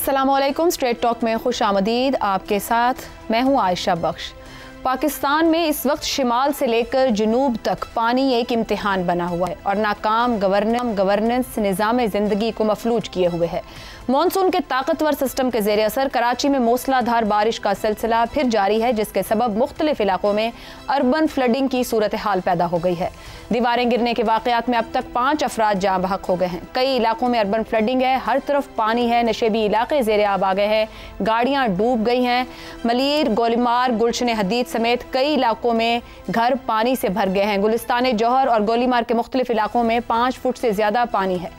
अस्सलामुअलैकुम। Straight talk में खुश आमदीद। आपके साथ मैं हूँ आयशा बख्श। पाकिस्तान में इस वक्त शिमाल से लेकर जनूब तक पानी एक इम्तिहान बना हुआ है और नाकाम गवर्नेंस निज़ाम ज़िंदगी को मफलूज किए हुए है। मानसून के ताकतवर सिस्टम के ज़ेर असर कराची में मूसलाधार बारिश का सिलसिला फिर जारी है, जिसके सबब मुख्तलिफ इलाकों में अर्बन फ्लडिंग की सूरत हाल पैदा हो गई है। दीवारें गिरने के वाक़यात में अब तक 5 अफराद जाँ बहक हो गए हैं। कई इलाकों में अर्बन फ्लडिंग है, हर तरफ पानी है, नशेबी इलाके ज़ेर आब आ गए हैं, गाड़ियाँ डूब गई हैं। मलीर, गोलीमार, गुलशन हदीद समेत कई इलाकों में घर पानी से भर गए हैं। गुलिस्तान जौहर और गोलीमार के मुख्तलिफ इलाकों में 5 फुट से ज़्यादा पानी है।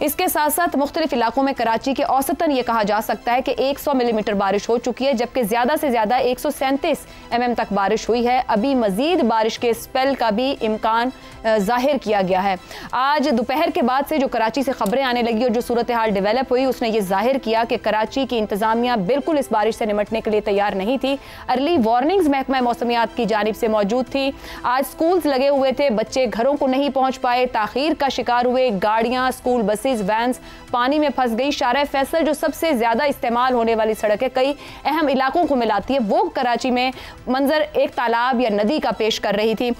इसके साथ साथ मुख्तलिफ इलाकों में कराची के औसतन ये कहा जा सकता है कि 100 मिलीमीटर बारिश हो चुकी है, जबकि ज़्यादा से ज़्यादा 137 mm तक बारिश हुई है। अभी मज़ीद बारिश के स्पेल का भी इम्कान जाहिर किया गया है। आज दोपहर के बाद से जो कराची से खबरें आने लगी और जो सूरत हाल डेवलप हुई, उसने ये जाहिर किया कि कराची की इंतज़ामिया बिल्कुल इस बारिश से निमटने के लिए तैयार नहीं थी। अर्ली वार्निंग्स महकमा मौसमियात की जानिब से मौजूद थी। आज स्कूल्स लगे हुए थे, बच्चे घरों को नहीं पहुँच पाए, ताख़ीर का शिकार हुए। गाड़ियाँ, स्कूल बसेज, वैन्स पानी में फंस गई। शारा फैसल जो सबसे ज़्यादा इस्तेमाल होने वाली सड़क है, कई अहम इलाकों को मिलाती है, वो कराची में मंजर एक तालाब या नदी का पेश कर रही थी।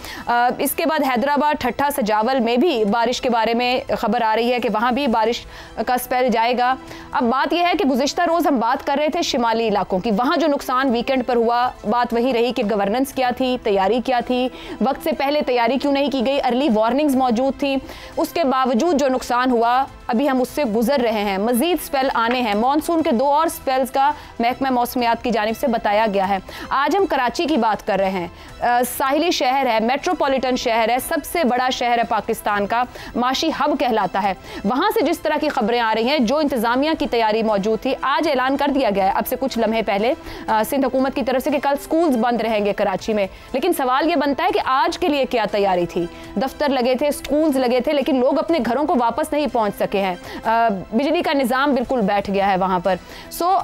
इसके बाद हैदराबाद, ठट्ठा, सजावल में भी बारिश के बारे में खबर आ रही है कि वहाँ भी बारिश का स्पेल जाएगा। अब बात यह है कि गुज़िश्ता रोज़ हम बात कर रहे थे शिमाली इलाकों की, वहाँ जो नुकसान वीकेंड पर हुआ, बात वही रही कि गवर्नेंस क्या थी, तैयारी क्या थी, वक्त से पहले तैयारी क्यों नहीं की गई, अर्ली वार्निंग्स मौजूद थी, उसके बावजूद जो नुकसान हुआ अभी हम उससे गुजर रहे हैं। मजीद स्पेल आने हैं। मानसून के 2 और स्पेल्स का महकमा मौसमियात की जानिब से बताया गया है। आज हम कराची की बात कर रहे हैं। साहिली शहर है, मेट्रोपॉलिटन शहर है, सबसे बड़ा शहर है पाकिस्तान का, माशी हब कहलाता है। वहाँ से जिस तरह की खबरें आ रही हैं, जो इंतज़ामिया की तैयारी मौजूद थी, आज ऐलान कर दिया गया है अब से कुछ लम्हे पहले सिंध हुकूमत की तरफ से कि कल स्कूल्स बंद रहेंगे कराची में। लेकिन सवाल ये बनता है कि आज के लिए क्या तैयारी थी? दफ्तर लगे थे, स्कूल्स लगे थे, लेकिन लोग अपने घरों को वापस नहीं पहुँच सके हैं। बिजली का निज़ाम बिल्कुल बैठ गया है वहाँ पर।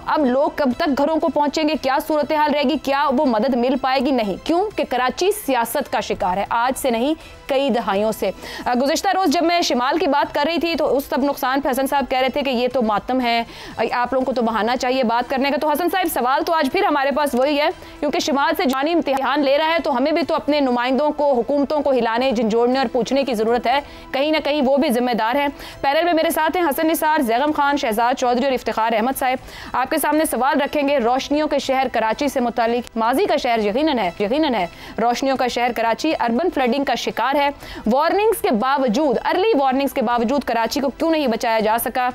अब लोग कब तक घरों को पहुँचेंगे? क्या सूरत हाल रहेगी? क्या वो मदद मिल पाएगी? नहीं, क्यों कि कराची सियासत का शिकार है, आज से नहीं कई दहाइयों से। गुज़िश्ता रोज़ जब मैं शिमाल की बात कर रही थी तो उस सब नुकसान पे हसन साहब कह रहे थे कि ये तो मातम है, आप लोगों को तो बहाना चाहिए बात करने का। तो हसन साहब, सवाल तो आज फिर हमारे पास वही है, क्योंकि शिमाल से जानी इम्तिहान ले रहा है तो हमें भी तो अपने नुमाइंदों को, हुकूमतों को हिलाने, झंझोड़ने और पूछने की ज़रूरत है। कहीं ना कहीं वो भी जिम्मेदार है। पैनल में मेरे साथ हैं हसन निसार, ज़ैगम खान, शहजाद चौधरी और इफ्तिखार अहमद साहब। आपके सामने सवाल रखेंगे रोशनियों के शहर कराची से मुतालिक। माजी का शहर यकीनन है, रोशनियों का शहर कराची अर्बन फ्लडिंग का शिकार है। वार्निंग्स के बावजूद, अर्ली वार्निंग्स के बावजूद कराची को क्यों नहीं बचाया जा सका?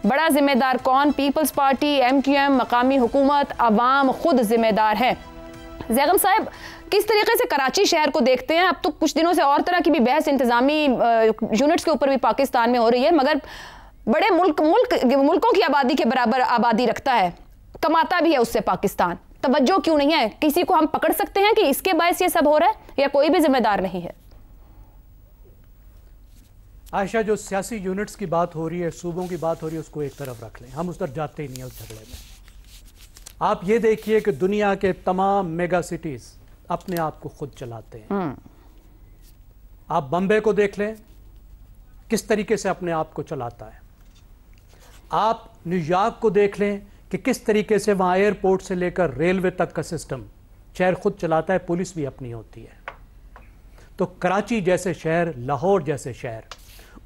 बड़ा जिम्मेदार कौन? पीपल्स पार्टी, MQM, मकामी हुकूमत, अवाम खुद जिम्मेदार है। ज़ैगम साहब, किस तरीके से कराची शहर को देखते हैं? अब तो कुछ दिनों से और तरह की भी बहस इंतजामी यूनिट्स के ऊपर भी पाकिस्तान में हो रही है, मगर बड़े मुल्कों की आबादी के बराबर आबादी रखता है, कमाता भी है उससे पाकिस्तान। तवज्जो क्यों नहीं है? किसी को हम पकड़ सकते हैं कि इसके बायस ये सब हो रहा है, या कोई भी जिम्मेदार नहीं है? आयशा, जो सियासी यूनिट्स की बात हो रही है, सूबों की बात हो रही है, उसको एक तरफ रख लें, हम उस तरफ जाते ही नहीं है उस झगड़े में। आप ये देखिए कि दुनिया के तमाम मेगा सिटीज अपने आप को खुद चलाते हैं। आप बम्बे को देख लें, किस तरीके से अपने आप को चलाता है। आप न्यूयॉर्क को देख लें कि किस तरीके से वहाँ एयरपोर्ट से लेकर रेलवे तक का सिस्टम शहर खुद चलाता है, पुलिस भी अपनी होती है। तो कराची जैसे शहर, लाहौर जैसे शहर,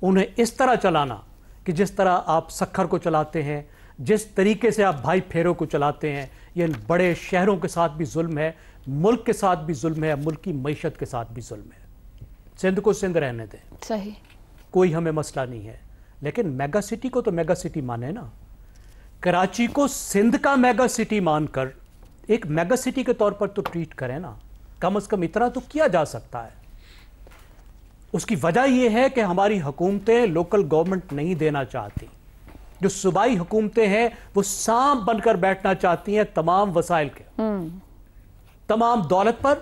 उन्हें इस तरह चलाना कि जिस तरह आप सखर को चलाते हैं, जिस तरीके से आप भाई फेरों को चलाते हैं, ये बड़े शहरों के साथ भी जुल्म है, मुल्क के साथ भी जुल्म है, मुल्क की मईशत के साथ भी जुल्म है। सिंध को सिंध रहने दें, सही, कोई हमें मसला नहीं है, लेकिन मेगा सिटी को तो मेगा सिटी माने ना। कराची को सिंध का मेगा सिटी मानकर एक मेगा सिटी के तौर पर तो ट्रीट करें ना, कम से कम इतना तो किया जा सकता है। उसकी वजह यह है कि हमारी हुकूमतें लोकल गवर्नमेंट नहीं देना चाहती। जो सूबाई हुकूमतें हैं वो सांप बनकर बैठना चाहती हैं तमाम वसाइल के, तमाम दौलत पर,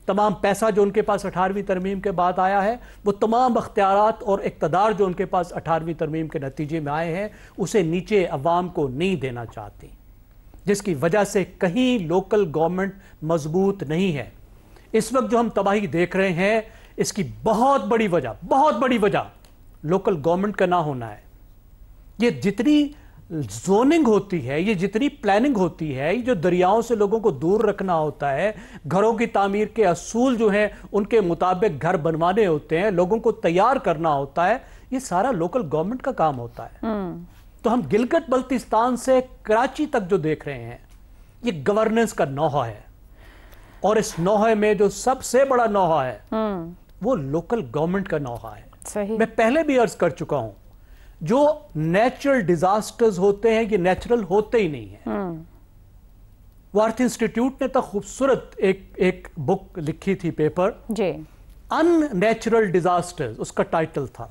तमाम पैसा जो उनके पास 18वीं तरमीम के बाद आया है, वो तमाम अख्तियारात और इक़्तिदार जो उनके पास 18वीं तरमीम के नतीजे में आए हैं, उसे नीचे अवाम को नहीं देना चाहती, जिसकी वजह से कहीं लोकल गवर्नमेंट मजबूत नहीं है। इस वक्त जो हम तबाही देख रहे हैं, इसकी बहुत बड़ी वजह लोकल गवर्नमेंट का ना होना है। ये जितनी जोनिंग होती है, ये जितनी प्लानिंग होती है, ये जो दरियाओं से लोगों को दूर रखना होता है, घरों की तामीर के असूल जो हैं उनके मुताबिक घर बनवाने होते हैं, लोगों को तैयार करना होता है, ये सारा लोकल गवर्नमेंट का काम होता है। तो हम गिलगित बल्तिस्तान से कराची तक जो देख रहे हैं, ये गवर्नेंस का नौहा है, और इस नौहे में जो सबसे बड़ा नौहा है वो लोकल गवर्नमेंट का नौहा है। सही। मैं पहले भी अर्ज कर चुका हूं, जो नेचुरल डिजास्टर्स होते हैं ये नेचुरल होते ही नहीं है। वार्थ इंस्टीट्यूट ने तो खूबसूरत एक बुक लिखी थी, पेपर जी, अननेचुरल डिजास्टर्स उसका टाइटल था,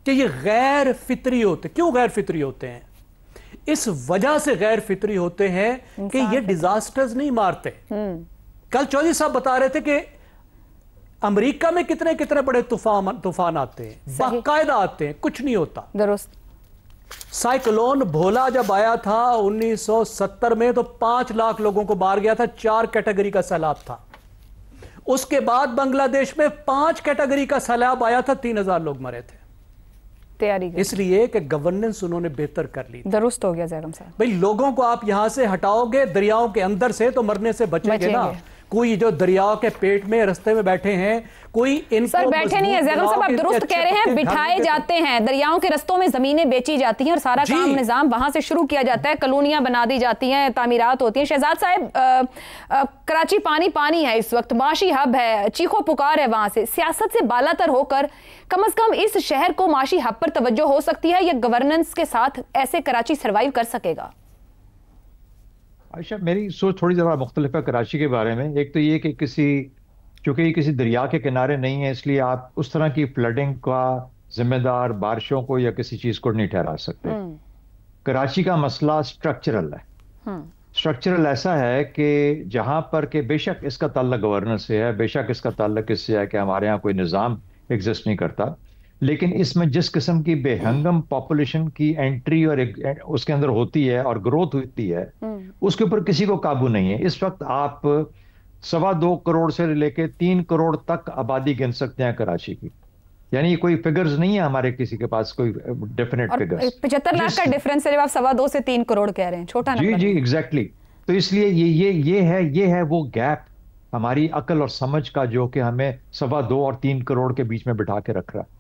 कि ये गैर फितरी होते। क्यों गैर फितरी होते हैं? इस वजह से गैर फितरी होते हैं कि ये डिजास्टर्स नहीं मारते। कल चौधरी साहब बता रहे थे कि अमेरिका में कितने कितने बड़े तूफान आते हैं, बाकायदा आते हैं, कुछ नहीं होता। दुरुस्त। साइक्लोन भोला जब आया था 1970 में तो 5 लाख लोगों को मार गया था, 4 कैटेगरी का सैलाब था। उसके बाद बांग्लादेश में 5 कैटेगरी का सैलाब आया था, 3000 लोग मरे थे। तैयारी इसलिए कि गवर्नेंस उन्होंने बेहतर कर ली। दुरुस्त हो गया जैगम साहब। भाई लोगों को आप यहां से हटाओगे दरियाओं के अंदर से तो मरने से बचेंगे ना। कोई जो दरियाओं के पेट में रास्ते में बैठे हैं, कोई इनको सर बैठे नहीं है जैगम साहब, आप दुरुस्त कह रहे हैं, बिठाए जाते हैं दरियाओं के रस्तों में, जमीनें बेची जाती हैं और सारा काम निजाम वहां से शुरू किया जाता है, कॉलोनियां बना दी जाती हैं, तामीरात होती हैं। शहजाद साहब, कराची पानी पानी है इस वक्त, माशी हब है, चीखो पुकार है वहां से, सियासत से बालातर होकर कम से कम इस शहर को माशी हब पर तवज्जो हो सकती है, या गवर्नेंस के साथ ऐसे कराची सर्वाइव कर सकेगा? आयशा, मेरी सोच थोड़ी ज़रा मुख्तलिफ है कराची के बारे में। एक तो ये कि चूंकि ये किसी दरिया के किनारे नहीं है, इसलिए आप उस तरह की फ्लडिंग का जिम्मेदार बारिशों को या किसी चीज़ को नहीं ठहरा सकते। कराची का मसला स्ट्रक्चरल है। स्ट्रक्चरल ऐसा है कि जहां पर कि बेशक इसका ताल्लुक गवर्नर से है, बेशक इसका ताल्लुक इससे है कि हमारे यहाँ कोई निज़ाम एग्जिस्ट नहीं करता, लेकिन इसमें जिस किस्म की बेहंगम पॉपुलेशन की एंट्री और उसके अंदर होती है और ग्रोथ होती है, उसके ऊपर किसी को काबू नहीं है। इस वक्त आप 2.25 करोड़ से लेके 3 करोड़ तक आबादी गिन सकते हैं कराची की। यानी कोई फिगर्स नहीं है हमारे किसी के पास, कोई डेफिनेट फिगर्स। 75 लाख का डिफरेंस है जब आप 2.25 से 3 करोड़ कह रहे हैं, छोटा नंबर। जी एग्जैक्टली। तो इसलिए ये है वो गैप हमारी अकल और समझ का, जो कि हमें 2.25 और 3 करोड़ के बीच में बिठा के रख रहा है।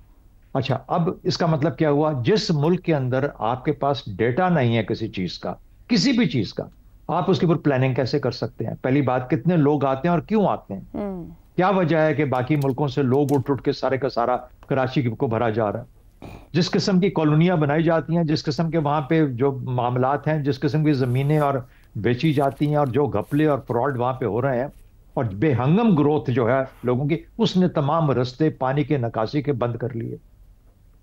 अच्छा, अब इसका मतलब क्या हुआ? जिस मुल्क के अंदर आपके पास डेटा नहीं है किसी चीज का, किसी भी चीज का, आप उसके ऊपर प्लानिंग कैसे कर सकते हैं? पहली बात, कितने लोग आते हैं और क्यों आते हैं? क्या वजह है कि बाकी मुल्कों से लोग उठ के सारे का सारा कराची को भरा जा रहा है? जिस किस्म की कॉलोनियां बनाई जाती हैं, जिस किस्म के वहां पे जो मामलात हैं, जिस किस्म की जमीनें और बेची जाती हैं, और जो घपले और फ्रॉड वहां पे हो रहे हैं, और बेहंगम ग्रोथ जो है लोगों की, उसने तमाम रास्ते पानी के निकासी के बंद कर लिए।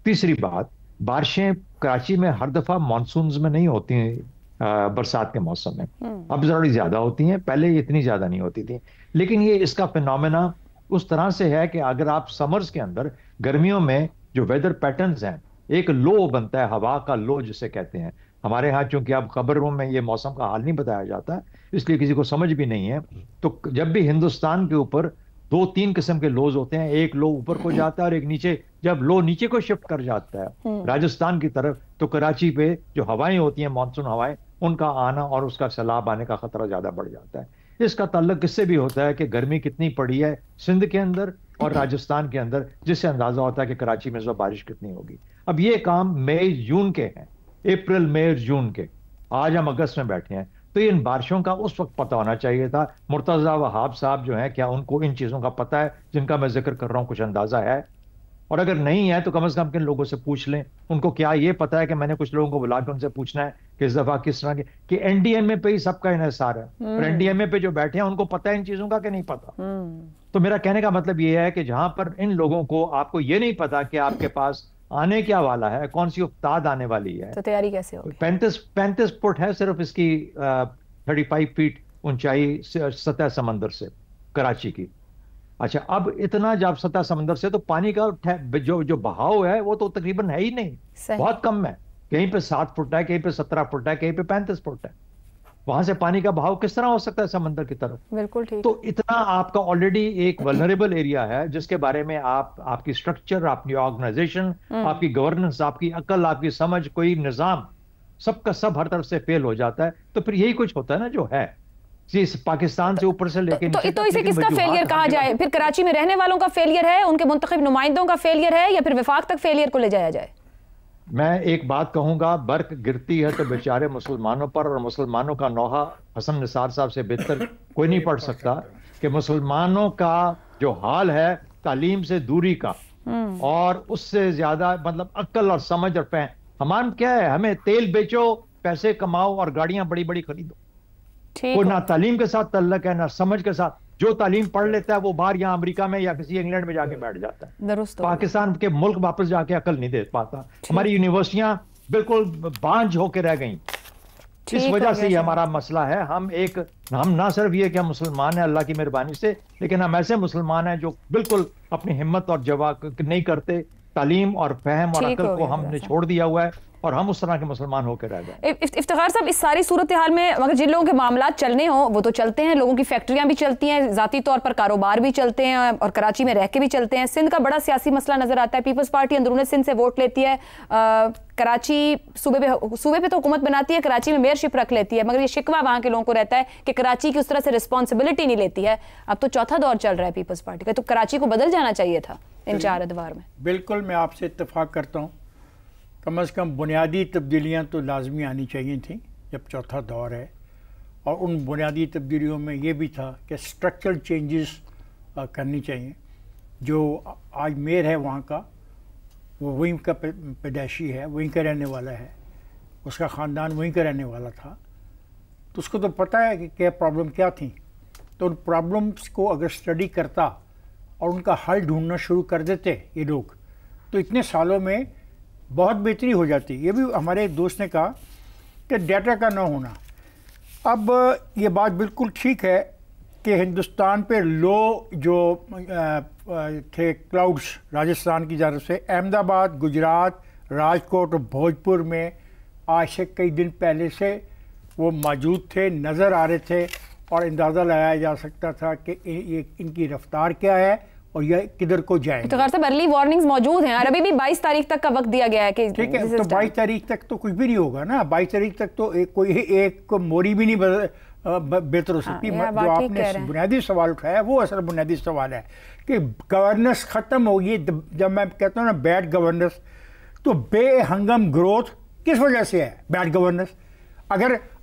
तीसरी बात, बारिशें कराची में हर दफा मानसून में नहीं होती हैं, बरसात के मौसम में अब जरा ज्यादा होती हैं, पहले इतनी ज्यादा नहीं होती थी। लेकिन ये इसका फिनोमेना उस तरह से है कि अगर आप समर्स के अंदर, गर्मियों में जो वेदर पैटर्न्स हैं, एक लो बनता है, हवा का लो जिसे कहते हैं। हमारे यहाँ चूंकि अब खबरों में ये मौसम का हाल नहीं बताया जाता, इसलिए किसी को समझ भी नहीं है। तो जब भी हिंदुस्तान के ऊपर 2-3 किस्म के लोज होते हैं, एक लो ऊपर को जाता है और एक नीचे, जब लो नीचे को शिफ्ट कर जाता है राजस्थान की तरफ, तो कराची पे जो हवाएं होती हैं, मानसून हवाएं, उनका आना और उसका सैलाब आने का खतरा ज्यादा बढ़ जाता है। इसका ताल्लुक किससे भी होता है कि गर्मी कितनी पड़ी है सिंध के अंदर और राजस्थान के अंदर, जिससे अंदाजा होता है कि कराची में इस वक्त बारिश कितनी होगी। अब ये काम मई जून के हैं, अप्रैल मई जून के, आज हम अगस्त में बैठे हैं, तो इन बारिशों का उस वक्त पता होना चाहिए था। मुर्तजा वहाब साहब जो हैं, क्या उनको इन चीजों का पता है जिनका मैं जिक्र कर रहा हूं? कुछ अंदाजा है? और अगर नहीं है तो कम से कम किन लोगों से पूछ लें। उनको क्या ये पता है कि मैंने कुछ लोगों को बुला के उनसे पूछना है कि इस दफा किस तरह के, कि एनडीएमए पे ही सबका इन्हिसार है, और एनडीएमए पे जो बैठे हैं उनको पता है इन चीजों का कि नहीं पता? तो मेरा कहने का मतलब ये है कि जहां पर इन लोगों को, आपको ये नहीं पता कि आपके पास आने क्या वाला है, कौन सी उफ्ताद आने वाली है, तो तैयारी कैसे होगी? 35 फुट है सिर्फ इसकी 35 फीट ऊंचाई सतह समंदर से कराची की। अच्छा, अब इतना जब सतह समंदर से, तो पानी का जो बहाव है वो तो तकरीबन है ही नहीं, बहुत कम है। कहीं पे 7 फुट है, कहीं पे 17 फुट है, कहीं पे 35 फुट है। वहां से पानी का बहाव किस तरह हो सकता है समंदर की तरफ? बिल्कुल ठीक। तो इतना आपका ऑलरेडी एक वल्नरेबल एरिया है, जिसके बारे में आपकी स्ट्रक्चर, आपकी ऑर्गेनाइजेशन, आपकी गवर्नेंस, आपकी अकल, आपकी समझ, कोई निजाम सबका सब हर तरफ से फेल हो जाता है, तो फिर यही कुछ होता है ना जो है इस पाकिस्तान से ऊपर से लेके तो इसे किसका फेलियर कहा जाए? फिर कराची में रहने वालों का फेलियर है, उनके मुंतखब नुमाइंदों का फेलियर है, या फिर विफाक तक फेलियर को ले जाया जाए? मैं एक बात कहूंगा, बर्क गिरती है तो बेचारे मुसलमानों पर, और मुसलमानों का नौहा हसन निसार साहब से बेहतर कोई नहीं पढ़ सकता कि मुसलमानों का जो हाल है तालीम से दूरी का, और उससे ज्यादा मतलब अक्ल और समझ और फहम। हमारा क्या है, हमें तेल बेचो, पैसे कमाओ और गाड़ियां बड़ी बड़ी खरीदो। वो ना तालीम के साथ तल्लक है ना समझ के साथ। जो तालीम पढ़ लेता है वो बाहर यहाँ अमेरिका में या किसी इंग्लैंड में जाके बैठ जाता है, पाकिस्तान के मुल्क वापस जाके अकल नहीं दे पाता। हमारी यूनिवर्सिटियां बिल्कुल बांझ होकर रह गई। इस वजह से ये हमारा मसला है। हम ना सिर्फ ये कि हम मुसलमान हैं अल्लाह की मेहरबानी से, लेकिन हम ऐसे मुसलमान हैं जो बिल्कुल अपनी हिम्मत और जवाब नहीं करते। तालीम और फहम और अकल को हमने छोड़ दिया हुआ है और हम उस तरह के मुसलमान होकर रह गए। इफ्तिखार साहब, इस सारी सूरत हाल में मगर जिन लोगों के मामला चलने हो वो तो चलते हैं, लोगों की फैक्ट्रियां भी चलती हैं, जाती तौर पर कारोबार भी चलते हैं और कराची में रह के भी चलते हैं। सिंध का बड़ा सियासी मसला नजर आता है। पीपल्स पार्टी अंदरूनी सिंध से वोट लेती है, कराची सूबे पे तो हुकूमत बनाती है, कराची में मेयरशिप रख लेती है, मगर ये शिकवा वहां के लोगों को रहता है कि कराची की उस तरह से रिस्पॉन्सिबिलिटी नहीं लेती है। अब तो चौथा दौर चल रहा है पीपल्स पार्टी का, तो कराची को बदल जाना चाहिए था इन 4 अदवार में। बिल्कुल, मैं आपसे इत्तेफाक करता हूँ। कम से कम बुनियादी तब्दीलियाँ तो लाजमी आनी चाहिए थी जब चौथा दौर है, और उन बुनियादी तब्दीलियों में ये भी था कि स्ट्रक्चरल चेंजेस करनी चाहिए। जो आज मेयर है वहाँ का, वो वहीं का पैदाइशी है, वहीं का रहने वाला है, उसका ख़ानदान वहीं का रहने वाला था, तो उसको तो पता है कि क्या प्रॉब्लम क्या थी। तो उन प्रॉब्लम्स को अगर स्टडी करता और उनका हल ढूंढना शुरू कर देते ये लोग, तो इतने सालों में बहुत बेहतरी हो जाती। ये भी हमारे एक दोस्त ने कहा कि डाटा का ना होना। अब ये बात बिल्कुल ठीक है कि हिंदुस्तान पे लो जो थे क्लाउड्स राजस्थान की जानब से, अहमदाबाद, गुजरात, राजकोट और भोजपुर में आज से कई दिन पहले से वो मौजूद थे, नज़र आ रहे थे, और अंदाज़ा लगाया जा सकता था कि ये इनकी रफ्तार क्या है और ये किधर को जाएंगे। तो साहब अर्ली वार्निंग्स मौजूद हैं और अभी भी 22 तारीख तक का वक्त दिया गया है कि ठीक है, तो 22 तारीख तक तो कुछ भी नहीं होगा ना। 22 तारीख तक तो एक मोरी भी नहीं बेहतर हो सकती। जो आपने बुनियादी सवाल उठाया वो असल बुनियादी सवाल है कि गवर्नेंस ख़त्म होगी। जब मैं कहता हूँ ना बैड गवर्नेंस, तो बेहंगम ग्रोथ किस वजह से है बैड गवर्नेंस?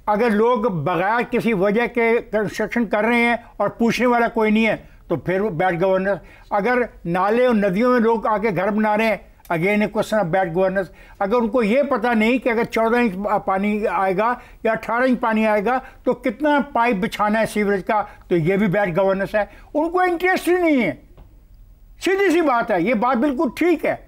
अगर लोग बगैर किसी वजह के कंस्ट्रक्शन कर रहे हैं और पूछने वाला कोई नहीं है तो फिर बैड गवर्नेंस। अगर नाले और नदियों में लोग आके घर बना रहे हैं, again A question of bad governance. अगर उनको ये पता नहीं कि अगर 14 इंच पानी आएगा या 18 इंच पानी आएगा तो कितना पाइप बिछाना है सीवरेज का, तो ये भी बैड गवर्नेंस है। उनको इंटरेस्ट ही नहीं है, सीधी सी बात है। ये बात बिल्कुल ठीक है।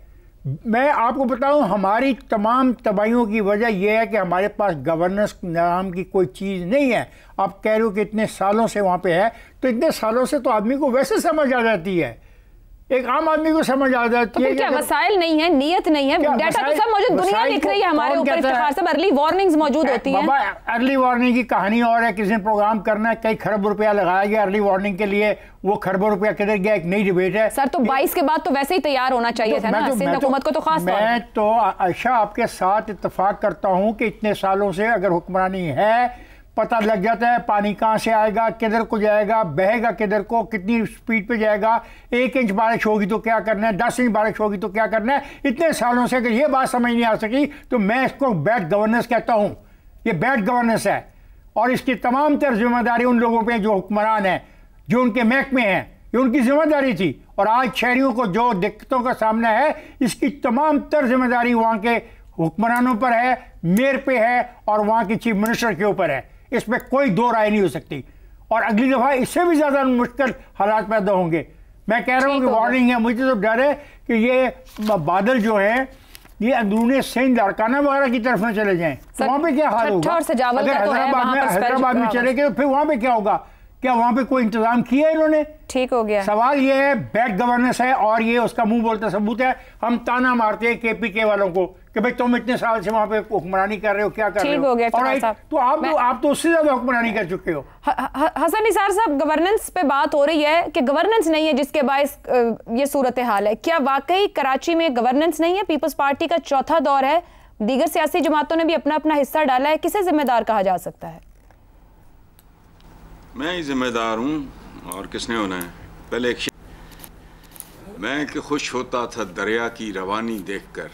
मैं आपको बताऊं, हमारी तमाम तबाहियों की वजह यह है कि हमारे पास गवर्नेंस नाम की कोई चीज़ नहीं है। आप कह रहे हो कि इतने सालों से वहाँ पे है, तो इतने सालों से तो आदमी को वैसे समझ आ जाती है, एक आम आदमी को समझ आ जाती है। क्या वसाइल नहीं है, नीयत नहीं है, डाटा तो सब मौजूद, दुनिया लिख रही है हमारे ऊपर। इफ्तिखार साहब अर्ली वार्निंग्स मौजूद होती हैं। बाबा अर्ली वार्निंग की कहानी और है। किसी ने प्रोग्राम करना है, कई खरब रुपया लगाया गया अर्ली वार्निंग के लिए, वो खरबों रुपया किधर गया एक नई डिबेट है। सर तो 22 के बाद तो वैसे ही तैयार होना चाहिए था ना सिंध हुकूमत को। तो खास मैं तो आयशा आपके साथ इत्तेफाक करता हूँ कि इतने सालों से अगर हुक्मरानी है, पता लग जाता है पानी कहाँ से आएगा, किधर को जाएगा, बहेगा किधर को, कितनी स्पीड पे जाएगा, 1 इंच बारिश होगी तो क्या करना है, 10 इंच बारिश होगी तो क्या करना है। इतने सालों से अगर ये बात समझ नहीं आ सकी तो मैं इसको बैड गवर्नेंस कहता हूँ। ये बैड गवर्नेंस है और इसकी तमाम तर जिम्मेदारी उन लोगों पर जो हुक्मरान हैं, जो उनके महकमे हैं, ये उनकी जिम्मेदारी थी। और आज शहरियों को जो दिक्कतों का सामना है, इसकी तमाम तर जिम्मेदारी वहाँ के हुक्मरानों पर है, मेयर पे है और वहाँ के चीफ मिनिस्टर के ऊपर है। इसमें कोई दो राय नहीं हो सकती और अगली दफा इससे भी ज्यादा मुश्किल हालात पैदा होंगे। मैं कह रहा हूँ कि वार्निंग है। मुझे तो डर है कि ये बादल जो है ये अंदरूनी सिंध लाड़काना वगैरह की तरफ में चले जाएं, तो वहाँ पे क्या हाल होगा? अगर हैदराबाद में चले गए तो फिर वहाँ पे क्या होगा? क्या वहाँ पे कोई इंतजाम किया है इन्होंने? ठीक हो गया। सवाल ये है, बैड गवर्नेंस है और ये उसका मुंह बोलता सबूत है। हम ताना मारते हैं केपीके वालों को कि भाई तुम इतने साल से वहाँ पे हुक्मरानी कर रहे हो, क्या कर रहे हो? ठीक हो गया। तो आप तो उससे ज्यादा हुक्मरानी कर चुके हो। हसन निसार साहब, गवर्नेंस पे बात हो रही है कि गवर्नेंस नहीं है जिसके बायस ये सूरत हाल है। क्या वाकई कराची में गवर्नेंस नहीं है? पीपल्स पार्टी का चौथा दौर है, दीगर सियासी जमातों ने भी अपना अपना हिस्सा डाला है, किसे जिम्मेदार कहा जा सकता है? मैं ही जिम्मेदार हूँ और किसने होना है? पहले एक मैं कि खुश होता था दरिया की रवानी देखकर,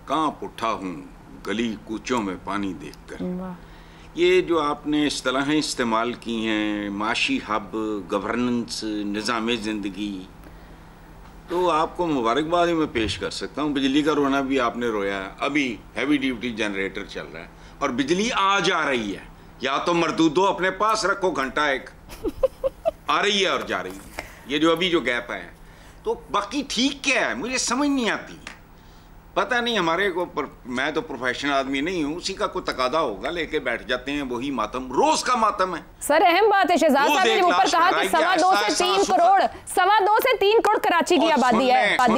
कांप उठा हूँ गली कूचों में पानी देखकर। ये जो आपने इस्तिलाहें इस्तेमाल की हैं, माशी हब, गवर्नेंस, निज़ाम ज़िंदगी, तो आपको मुबारकबाद ही मैं पेश कर सकता हूँ। बिजली का रोना भी आपने रोया है, अभी हैवी ड्यूटी जनरेटर चल रहा है और बिजली आ जा रही है। या तो मरदूदो अपने पास रखो, घंटा एक आ रही है और जा रही है, ये जो अभी जो गैप है। तो बाकी ठीक क्या है मुझे समझ नहीं आती, पता नहीं हमारे को मैं तो प्रोफेशनल आदमी नहीं हूँ, उसी का कोई तकादा होगा, लेके बैठ जाते हैं वही मातम, रोज का मातम है। सर अहम बात है, शहजाद साहब ने ऊपर कहा कि 2.25 से 3 करोड़ कराची की आबादी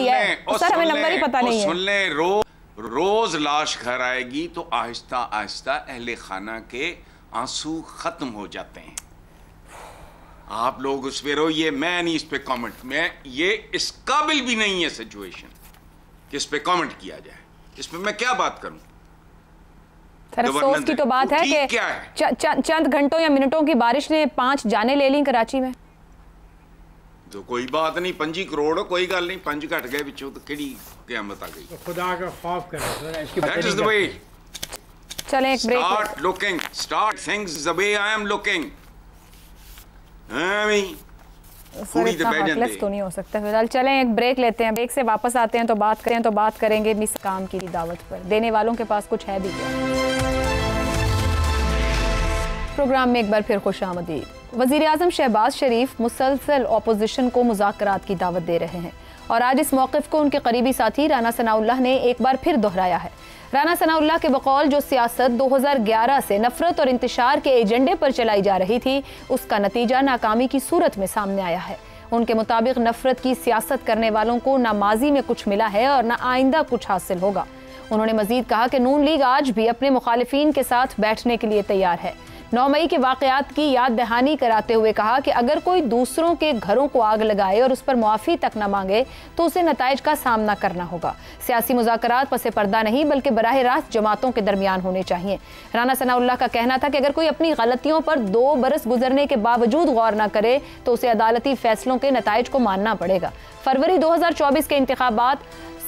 है। सर हमें नंबर ही पता नहीं है। सुन ले, रोज लाश घर आएगी तो आहिस्ता आहिस्ता अहले खाना के आंसू खत्म हो जाते हैं। आप लोग उस पे रहो, मैं नहीं इस पे कमेंट, मैं ये इस काबिल भी नहीं है सिचुएशन कि इस पे कमेंट किया जाए, इस पे मैं क्या बात करूं। सर अफसोस की तो बात है कि चंद घंटों या मिनटों की बारिश ने 5 जानें ले ली कराची में। तो कोई बात नहीं, 5 करोड़ कोई गल नहीं, 5 घट गए बिचों तो केड़ी क़यामत आ गई। तो खुदा का खौफ करें, इसकी That is the way. चलें एक break. Start looking, start things the way I am looking. Sir इतना हार्टलेस तो नहीं हो सकता। फिलहाल चलें एक ब्रेक लेते हैं, ब्रेक से वापस आते हैं तो बात करेंगे मिस काम की दावत पर। देने वालों के पास कुछ है भी क्या? प्रोग्राम में एक बार फिर खुशामदीद। वज़ीर-ए-आज़म शहबाज शरीफ मुसलसल अपोजिशन को मुज़ाकरात की दावत दे रहे हैं और आज इस मौक़िफ़ को उनके करीबी साथी राना सनाउल्लाह ने एक बार फिर दोहराया है। राना सनाउल्लाह के बकौल जो सियासत 2011 से नफरत और इंतशार के एजेंडे पर चलाई जा रही थी, उसका नतीजा नाकामी की सूरत में सामने आया है। उनके मुताबिक नफरत की सियासत करने वालों को ना माजी में कुछ मिला है और ना आइंदा कुछ हासिल होगा। उन्होंने मजीद कहा कि नून लीग आज भी अपने मुखालिफिन के साथ बैठने के लिए तैयार है। 9 मई के वाक़यात की याद दहानी कराते हुए कहा कि अगर कोई दूसरों के घरों को आग लगाए और उस पर मुआफ़ी तक न मांगे तो उसे नताइज का सामना करना होगा। सियासी मुज़ाकरात पसे पर्दा नहीं बल्कि बराह रास्त जमातों के दरमियान होने चाहिए। राना सनाउल्लाह का कहना था कि अगर कोई अपनी गलतियों पर 2 बरस गुजरने के बावजूद गौर न करे तो उसे अदालती फैसलों के नताइज को मानना पड़ेगा। फरवरी 2024 के इंतखाबात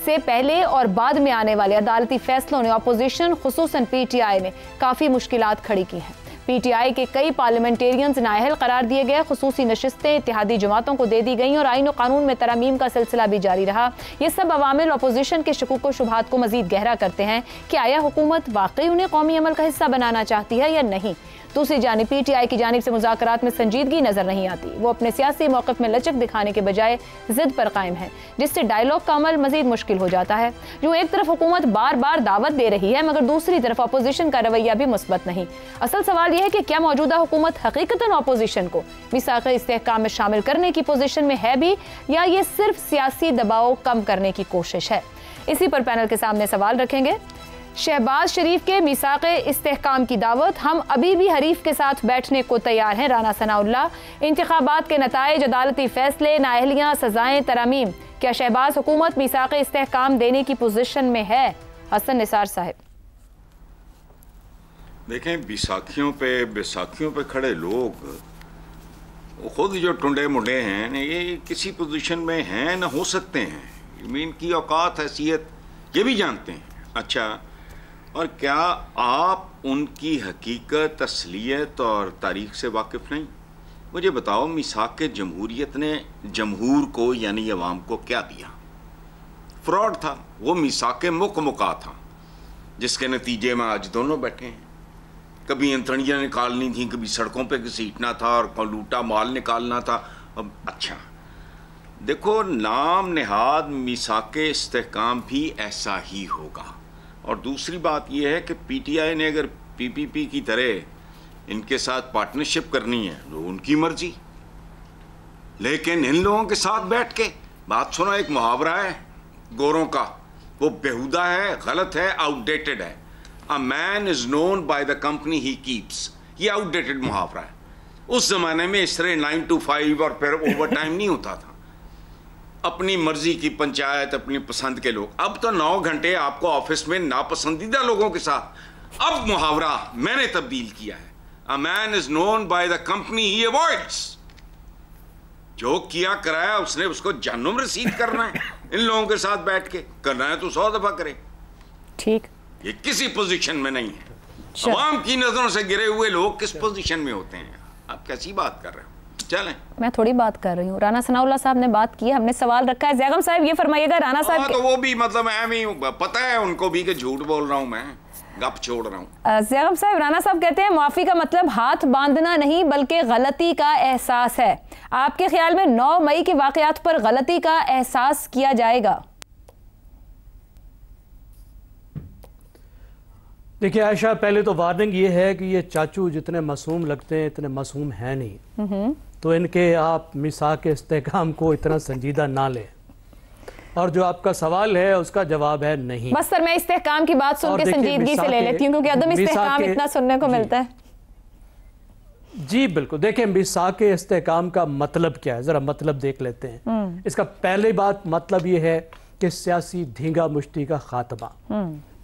से पहले और बाद में आने वाले अदालती फैसलों ने अपोजिशन खुसूसन PTI ने काफ़ी मुश्किलात खड़ी की हैं। PTI के कई पार्लियामेंटेरियंस नाअहल करार दिए गए, खुसूसी नशिस्तें इत्तेहादी जमातों को दे दी गईं और आईन और कानून में तरमीम का सिलसिला भी जारी रहा। ये सब अवामिल अपोजिशन के शकूक व शुबहात को मजीद गहरा करते हैं कि आया हुकूमत वाकई उन्हें कौमी अमल का हिस्सा बनाना चाहती है या नहीं। दूसरी जानिब PTI की जानिब से मुज़ाकरात में संजीदगी नजर नहीं आती। वो अपने सियासी मौक़िफ़ में लचक दिखाने के बजाय जिद पर कायम है, जिससे डायलॉग का अमल मजीद मुश्किल हो जाता है। यूँ एक तरफ हुकूमत बार बार दावत दे रही है मगर दूसरी तरफ अपोजिशन का रवैया भी मुस्बत नहीं। असल सवाल यह है कि क्या मौजूदा हुकूमत हकीकतन अपोजिशन को मिसाक़ इस्तेहकाम में शामिल करने की पोजीशन में है भी, या ये सिर्फ सियासी दबाव कम करने की कोशिश है। इसी पर पैनल के सामने सवाल रखेंगे। शहबाज शरीफ के मिसाक़े इस्तेहकाम की दावत, हम अभी भी हरीफ के साथ बैठने को तैयार हैं। राना सनाउल्लाह, इंतखाबात के नताइज, अदालती फैसले, नाअहलियाँ, सजाएं, तरमीम, क्या शहबाज हुकूमत मिसाक़े इस्तेहकाम देने की पोजीशन में है? हसन निसार साहब। देखें, बैसाखियों पे खड़े लोग खुद जो टुंडे मुंडे हैं, ये किसी पोजीशन में हैं ना हो सकते हैं। इनकी औकात हैसियत ये भी जानते हैं। अच्छा, और क्या आप उनकी हकीकत, असलियत और तारीख से वाकिफ़ नहीं? मुझे बताओ, मिसाक़ जमहूरियत ने जमहूर को यानी अवाम को क्या दिया? फ्रॉड था। वो मिसाक़ मुक़मुक़ा था जिसके नतीजे में आज दोनों बैठे हैं। कभी अंतड़ियाँ निकालनी थी, कभी सड़कों पे घसीटना था और लूटा माल निकालना था। अब अच्छा देखो, नाम नेहाद मिसाक़ इस्तेहकाम भी ऐसा ही होगा। और दूसरी बात यह है कि PTI ने अगर PPP की तरह इनके साथ पार्टनरशिप करनी है तो उनकी मर्जी, लेकिन इन लोगों के साथ बैठ के बात सुनो। एक मुहावरा है गोरों का, वो बेहुदा है, गलत है, आउटडेटेड है। A man is known by the company he keeps. ये आउटडेटेड मुहावरा है। उस जमाने में इस तरह 9 to 5 और फिर ओवर टाइम नहीं होता था। अपनी मर्जी की पंचायत, अपनी पसंद के लोग। अब तो 9 घंटे आपको ऑफिस में नापसंदीदा लोगों के साथ। अब मुहावरा मैंने तब्दील किया है, a man is known by the company he avoids. जो किया कराया उसने उसको जहन्नुम रसीद करना है। इन लोगों के साथ बैठ के करना है तो 100 दफा करे। ठीक, ये किसी पोजीशन में नहीं है। अवाम की नजरों से गिरे हुए लोग किस पोजीशन में होते हैं? आप कैसी बात कर रहे हो? चलें, मैं थोड़ी बात कर रही हूँ। राना सनाउल्लाह साहब ने बात की, हमने सवाल रखा है। ज़ैगम साहब ये फरमाइएगा, राना साहब तो वो भी मतलब मैं पता है उनको भी कि झूठ बोल रहा हूँ, मैं गप छोड़ रहा हूँ। ज़ैगम साहब, राना साहब कहते हैं माफ़ी का मतलब हाथ बांधना नहीं बल्कि गलती का एहसास है। आपके ख्याल में 9 मई के वाक़यात पर गलती का एहसास किया जाएगा? देखिए आयशा, पहले तो वार्निंग ये है कि ये चाचू जितने मासूम लगते हैं इतने मासूम हैं नहीं, तो इनके आप मिसाक के इस्तेहकाम को इतना संजीदा ना लें। और जो आपका सवाल है उसका जवाब है नहीं। बस सर, मैं इस्तेहकाम की बात सुन के संजीदगी से ले लेती हूँ, क्योंकि अदम इस्तेहकाम इतना सुनने को मिलता है। जी बिल्कुल, देखिए मिसाक के इस्तेहकाम का मतलब क्या है, जरा मतलब देख लेते हैं। इसका पहली बात मतलब ये है कि सियासी धींगा मुश्ती का खात्मा।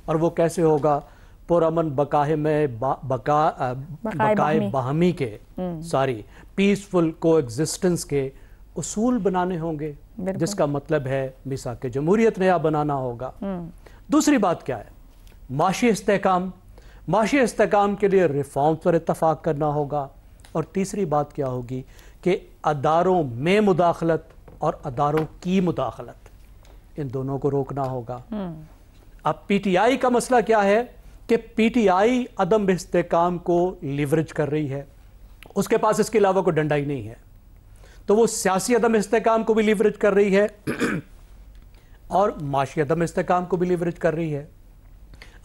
और वो कैसे होगा? पुरअमन बकाए में बकाए बाहमी के सारी पीसफुल कोएग्जिस्टेंस के उसूल बनाने होंगे, जिसका मतलब है मिसाक जमहूरियत नया बनाना होगा। दूसरी बात क्या है? माशी इस्तेहकाम। माशी इस्तेहकाम के लिए रिफॉर्म पर इत्तफाक करना होगा। और तीसरी बात क्या होगी कि अदारों में मुदाखलत और अदारों की मुदाखलत, इन दोनों को रोकना होगा। अब पीटीआई का मसला क्या है कि पीटीआई अदम इस्तेहकाम को लिवरेज कर रही है, उसके पास इसके अलावा कोई डंडा ही नहीं है, तो वो सियासी अदम इस्तेहकाम को भी लिवरेज कर रही है और माशी अदम इस्तेहकाम को भी लिवरेज कर रही है।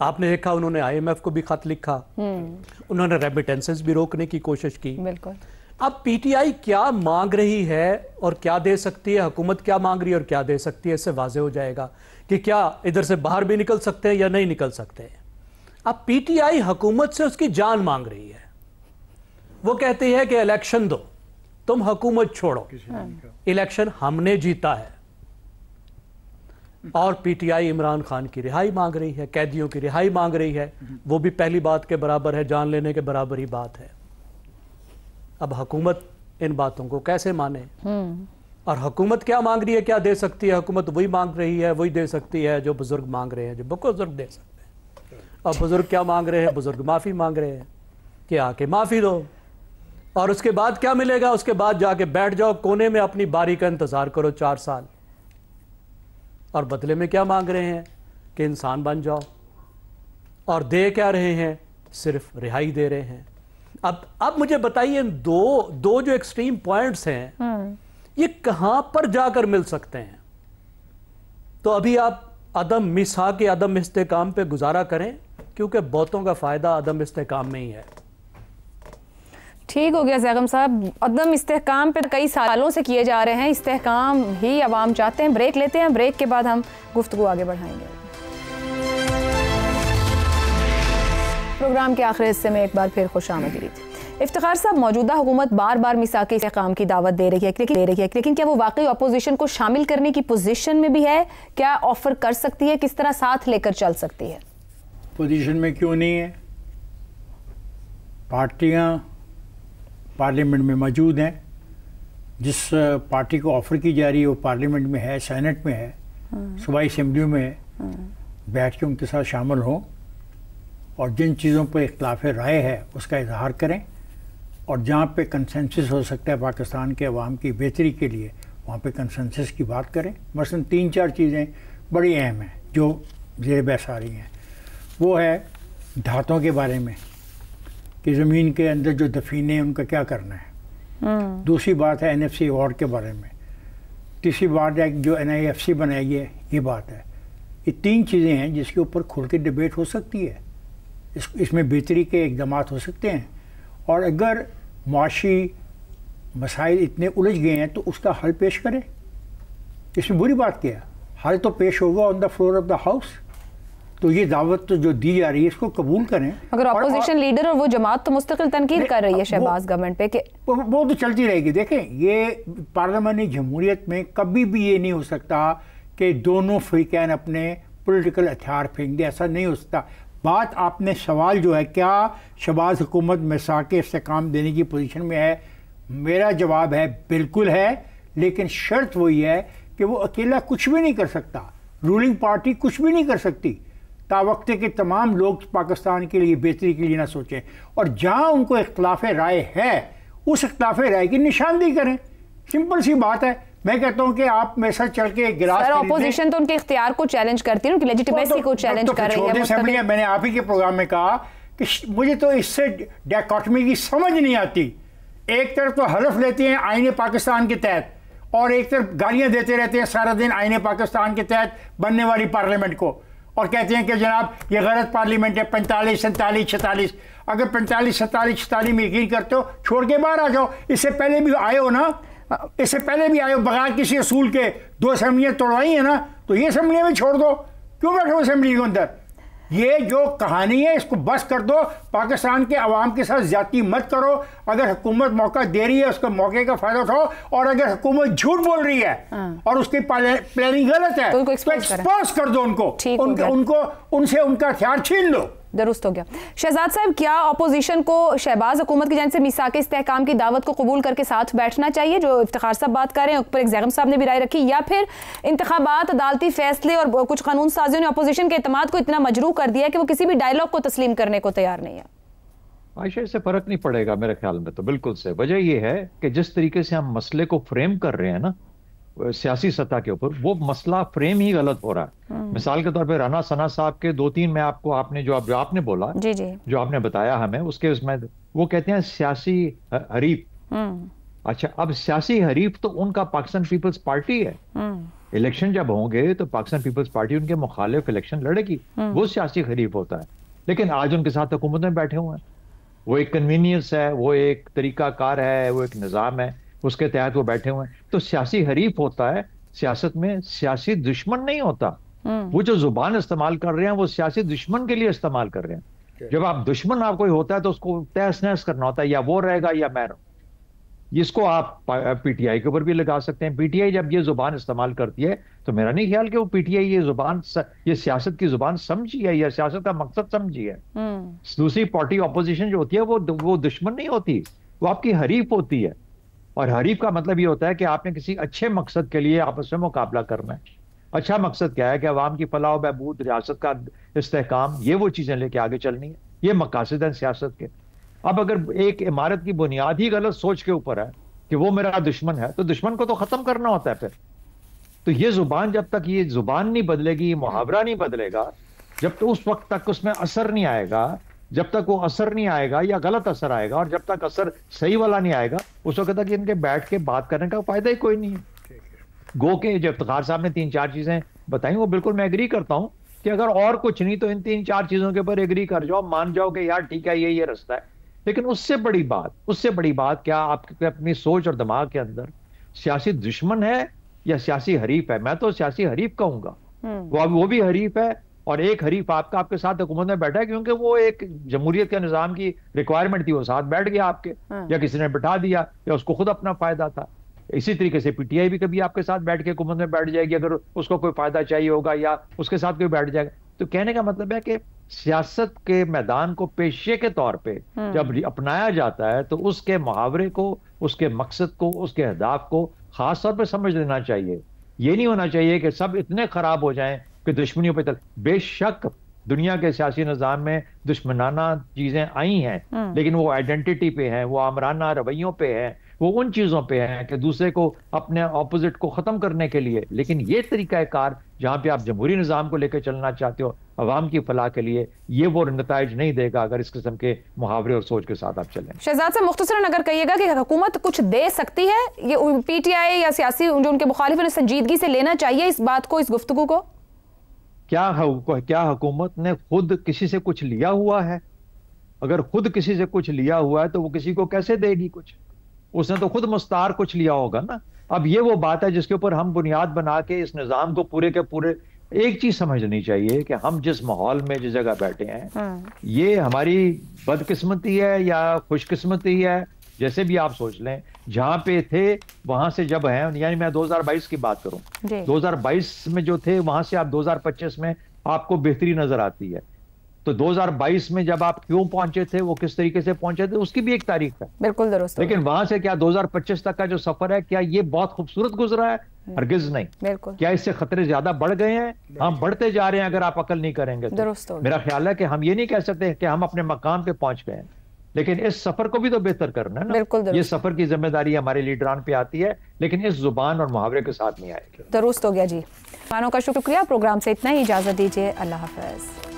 आपने देखा उन्होंने IMF को भी खत लिखा, उन्होंने रेमिटेंसेस भी रोकने की कोशिश की। बिल्कुल। अब पीटीआई क्या मांग रही है और क्या दे सकती है, हुकूमत क्या मांग रही है और क्या दे सकती है, इससे वाज़ेह हो जाएगा कि क्या इधर से बाहर भी निकल सकते हैं या नहीं निकल सकते हैं। अब पीटीआई हुकूमत से उसकी जान मांग रही है। वो कहती है कि इलेक्शन दो, तुम हुकूमत छोड़ो, इलेक्शन हमने जीता है। और पीटीआई इमरान खान की रिहाई मांग रही है, कैदियों की रिहाई मांग रही है। वो भी पहली बात के बराबर है, जान लेने के बराबर ही बात है। अब हुकूमत इन बातों को कैसे माने? और हुकूमत क्या मांग रही है, क्या दे सकती है? हुकूमत वही मांग रही है, वही दे सकती है जो बुजुर्ग मांग रहे हैं, जो बुजुर्ग दे सकते हैं। और बुजुर्ग क्या मांग रहे हैं? बुजुर्ग माफ़ी मांग रहे हैं कि आके माफ़ी दो। और उसके बाद क्या मिलेगा? उसके बाद जाके बैठ जाओ कोने में, अपनी बारी का इंतज़ार करो 4 साल। और बदले में क्या मांग रहे हैं? कि इंसान बन जाओ। और दे क्या रहे हैं? सिर्फ रिहाई दे रहे हैं। अब मुझे बताइए, दो जो एक्सट्रीम पॉइंट्स हैं ये कहां पर जाकर मिल सकते हैं? तो अभी आप अदम मिसाक के अदम इस्तेहकाम पे गुजारा करें, क्योंकि बहुतों का फायदा अदम इस्तेहकाम में ही है। ठीक हो गया ज़ैगम साहब, अदम इस्तेहकाम पे कई सालों से किए जा रहे हैं, इस्तेहकाम ही अवाम चाहते हैं। ब्रेक लेते हैं, ब्रेक के बाद हम गुफ्तगू आगे बढ़ाएंगे। प्रोग्राम के आखिरी हिस्से में एक बार फिर खुशामदीद। इफ्तिखार साहब, मौजूदा हुकूमत बार बार मिसाक इस्तेहकाम की दावत दे रही है, लेकिन क्या वो वाकई अपोजिशन को शामिल करने की पोजीशन में भी है? क्या ऑफर कर सकती है? किस तरह साथ लेकर चल सकती है? पोजीशन में क्यों नहीं है? पार्टियां पार्लियामेंट में मौजूद हैं। जिस पार्टी को ऑफ़र की जा रही है वो पार्लियामेंट में है, सेनेट में है, सूबाई असेंबलियों में है। बैठ के उनके साथ शामिल हों और जिन चीज़ों पर इख्तिलाफ राय है उसका इजहार करें, और जहाँ पे कंसेंसस हो सकता है पाकिस्तान के अवाम की बेहतरी के लिए, वहाँ पे कंसेंसस की बात करें। मसलन 3-4 चीज़ें बड़ी अहम हैं जो ज़ेर बहस आ रही हैं। वो है धातों के बारे में कि ज़मीन के अंदर जो दफीने हैं उनका क्या करना है। दूसरी बात है NFC अवार्ड के बारे में। तीसरी बात है जो NIFC बनाएगी है, ये बात है। ये 3 चीज़ें हैं जिसके ऊपर खुल के डिबेट हो सकती है। इसमें बेहतरी के इक़दाम हो सकते हैं। और अगर माशी मसाइल इतने उलझ गए हैं तो उसका हल पेश करें। इसमें बुरी बात क्या है? हल तो पेश होगा on the floor of the house. तो ये दावत तो जो दी जा रही है इसको कबूल करें। मगर अपोजिशन लीडर और वो जमात तो मुस्तकिल तनकीद कर रही है शहबाज गवर्नमेंट पे कि वो तो चलती रहेगी। देखें, ये पार्लियामानी जमहूरियत में कभी भी ये नहीं हो सकता कि दोनों फ़रीक़ैन अपने पॉलिटिकल हथियार फेंक दे, ऐसा नहीं हो सकता। बात आपने सवाल जो है क्या शहबाज हुकूमत मिसाक इस्तेकाम देने की पोजीशन में है, मेरा जवाब है बिल्कुल है, लेकिन शर्त वही है कि वो अकेला कुछ भी नहीं कर सकता, रूलिंग पार्टी कुछ भी नहीं कर सकती तावक्ते के तमाम लोग पाकिस्तान के लिए बेहतरी के लिए ना सोचें, और जहां उनको इख्तिलाफ राय है उस इख्तिलाफ राय की निशानदेही करें। सिंपल सी बात है। मैं कहता हूं कि आप मेरे साथ चल के गिलास सर ऑपोजिशन तो उनके इख्तियार को चैलेंज करती है, उनकी लेजिटिमेसी को चैलेंज कर रही है। मैंने आप ही के प्रोग्राम में कहा कि मुझे तो इससे डायकॉटमी की समझ नहीं आती। एक तरफ तो हलफ लेते हैं आईने पाकिस्तान के तहत और एक तरफ गालियां देते रहते हैं सारा दिन आईने पाकिस्तान के तहत बनने वाली पार्लियामेंट को, और कहते हैं कि जनाब ये गलत पार्लियामेंट है, 45, 47, 46। अगर 45, 47, 46 में यकीन करते हो छोड़ के बाहर आ जाओ। इससे पहले भी आए हो ना, इससे पहले भी आए हो, बगैर किसी असूल के 2 असेंबलियाँ तोड़वाई है ना, तो ये असेंबलियाँ भी छोड़ दो। क्यों बैठो असेंबली के अंदर? ये जो कहानी है इसको बस कर दो। पाकिस्तान के अवाम के साथ ज्यादती मत करो। अगर हुकूमत मौका दे रही है उसका मौके का फायदा उठाओ, और अगर हुकूमत झूठ बोल रही है और उसकी प्लानिंग गलत है तो एक्सपोज कर दो उनको, उनसे उनका हथियार छीन लो। दुरुस्त हो गया। शहजाद साहब, क्या अपोजिशन को शहबाज हुकूमत की जानिब से मीसाक इस्तेहकाम की दावत को कबूल करके साथ बैठना चाहिए, जो इफ्तिखार साहब बात कर रहे हैं, ऊपर एग्जाम साहब ने भी राय रखी, या फिर इंतखाबात, अदालती फैसले और कुछ कानून साजियों ने अपोजिशन के एतमाद को इतना मजरूह कर दिया कि वो किसी भी डायलॉग को तस्लीम करने को तैयार नहीं है? आयशा, इससे फर्क नहीं पड़ेगा मेरे ख्याल में तो बिल्कुल से। वजह यह है कि जिस तरीके से हम मसले को फ्रेम कर रहे हैं ना सियासी सतह के ऊपर, वो मसला फ्रेम ही गलत हो रहा है। मिसाल के तौर पे राना सना साहब के 2-3 में आपको आपने जो आपने बोला, जी जी, जो आपने बताया हमें उसके उसमें वो कहते हैं सियासी हरीफ। अच्छा, अब सियासी हरीफ तो उनका पाकिस्तान पीपल्स पार्टी है। इलेक्शन जब होंगे तो पाकिस्तान पीपल्स पार्टी उनके मुखालिफ इलेक्शन लड़ेगी, वो सियासी हरीफ होता है। लेकिन आज उनके साथ हुकूमत में बैठे हुए हैं, वो एक कन्वीनियंस है, वो एक तरीकाकार है, वो एक निज़ाम है, उसके तहत वो बैठे हुए हैं। तो सियासी हरीफ होता है, सियासत में सियासी दुश्मन नहीं होता। वो जो जुबान इस्तेमाल कर रहे हैं वो सियासी दुश्मन के लिए इस्तेमाल कर रहे हैं। जब आप दुश्मन आप कोई होता है तो उसको तहस नहस करना होता है, या वो रहेगा या मैं रहूं। इसको आप पीटीआई के ऊपर भी लगा सकते हैं। पीटीआई जब ये जुबान इस्तेमाल करती है तो मेरा नहीं ख्याल कि वो पीटीआई ये जुबान ये सियासत की जुबान समझी है या सियासत का मकसद समझी है। दूसरी पार्टी ऑपोजिशन जो होती है वो दुश्मन नहीं होती, वो आपकी हरीफ होती है। और हरीफ का मतलब ये होता है कि आपने किसी अच्छे मकसद के लिए आपस में मुकाबला करना है। अच्छा मकसद क्या है कि अवाम की फलाह व बहबूद, रियासत का इस्तेहकाम, ये वो चीजें लेके आगे चलनी है। ये मकासद हैं सियासत के। अब अगर एक इमारत की बुनियाद ही गलत सोच के ऊपर है कि वो मेरा दुश्मन है, तो दुश्मन को तो खत्म करना होता है फिर। तो ये जुबान, जब तक ये जुबान नहीं बदलेगी, मुहावरा नहीं बदलेगा, जब तो उस वक्त तक उसमें असर नहीं आएगा, जब तक वो असर नहीं आएगा या गलत असर आएगा, और जब तक असर सही वाला नहीं आएगा, उस वक्त तक इनके बैठ के बात करने का फायदा ही कोई नहीं है। गो के जब इफ्तिखार साहब ने 3-4 चीजें बताई, वो बिल्कुल मैं एग्री करता हूं कि अगर और कुछ नहीं तो इन 3-4 चीजों के ऊपर एग्री कर जाओ, मान जाओ कि यार ठीक है ये रास्ता है। लेकिन उससे बड़ी बात क्या आपके अपनी सोच और दिमाग के अंदर सियासी दुश्मन है या सियासी हरीफ है? मैं तो सियासी हरीफ कहूंगा। वो भी हरीफ है, और एक हरीफ आपके साथ हुकूमत में बैठा है क्योंकि वो एक जमहूरियत के निजाम की रिक्वायरमेंट थी, वो साथ बैठ गया आपके, या किसी ने बिठा दिया, या उसको खुद अपना फायदा था। इसी तरीके से पीटीआई भी कभी आपके साथ बैठ के हुकूमत में बैठ जाएगी अगर उसको कोई फायदा चाहिए होगा, या उसके साथ कोई बैठ जाएगा। तो कहने का मतलब है कि सियासत के मैदान को पेशे के तौर पे जब अपनाया जाता है तो उसके मुहावरे को, उसके मकसद को, उसके अहदाफ को खास तौर पे समझ लेना चाहिए। ये नहीं होना चाहिए कि सब इतने खराब हो जाएं कि दुश्मनियों पे बेशक दुनिया के सियासी निज़ाम में दुश्मनाना चीजें आई हैं, लेकिन वो आइडेंटिटी पे हैं, वो आमराना रवैयों पे हैं, वो उन चीजों पे हैं कि दूसरे को, अपने ऑपोजिट को खत्म करने के लिए। लेकिन ये तरीका कार जहां पे आप जमहूरी निज़ाम को लेकर चलना चाहते हो अवाम की फलाह के लिए, ये वो नताइज नहीं देगा अगर इस किस्म के मुहावरे और सोच के साथ आप चलें। शहजाद साहब, मुख्तसरन अगर कहिएगा कि हुकूमत कुछ दे सकती है, ये पीटीआई या सियासी जो उनके मुखालिफ हैं संजीदगी से लेना चाहिए इस बात को, इस गुफ्तगू को? क्या हुकूमत ने खुद किसी से कुछ लिया हुआ है? अगर खुद किसी से कुछ लिया हुआ है तो वो किसी को कैसे देगी कुछ? उसने तो खुद मुस्तार कुछ लिया होगा ना। अब ये वो बात है जिसके ऊपर हम बुनियाद बना के इस निज़ाम को पूरे के पूरे एक चीज समझनी चाहिए कि हम जिस माहौल में जिस जगह बैठे हैं, ये हमारी बदकिस्मती है या खुशकिस्मती है, जैसे भी आप सोच लें। जहां पे थे वहां से जब हैं, यानी मैं 2022 की बात करूं, 2022 में जो थे वहां से आप 2025 में आपको बेहतरी नजर आती है। तो 2022 में जब आप क्यों पहुंचे थे, वो किस तरीके से पहुंचे थे, उसकी भी एक तारीख है। बिल्कुल दुरुस्त। लेकिन वहां से क्या 2025 तक का जो सफर है, क्या ये बहुत खूबसूरत गुजरा है? हरगिज नहीं। बिल्कुल। क्या इससे खतरे ज्यादा बढ़ गए हैं? हम बढ़ते जा रहे हैं अगर आप अकल नहीं करेंगे तो। मेरा ख्याल है कि हम ये नहीं कह सकते कि हम अपने मकाम पे पहुंच गए हैं, लेकिन इस सफर को भी तो बेहतर करना है ना। बिल्कुल। ये सफर की जिम्मेदारी हमारे लीडरान पे आती है, लेकिन इस जुबान और मुहावरे के साथ नहीं आएगी। दुरुस्त हो गया जी। खानों का शुक्रिया। प्रोग्राम से इतना ही, इजाजत दीजिए। अल्लाह हाफ़िज़।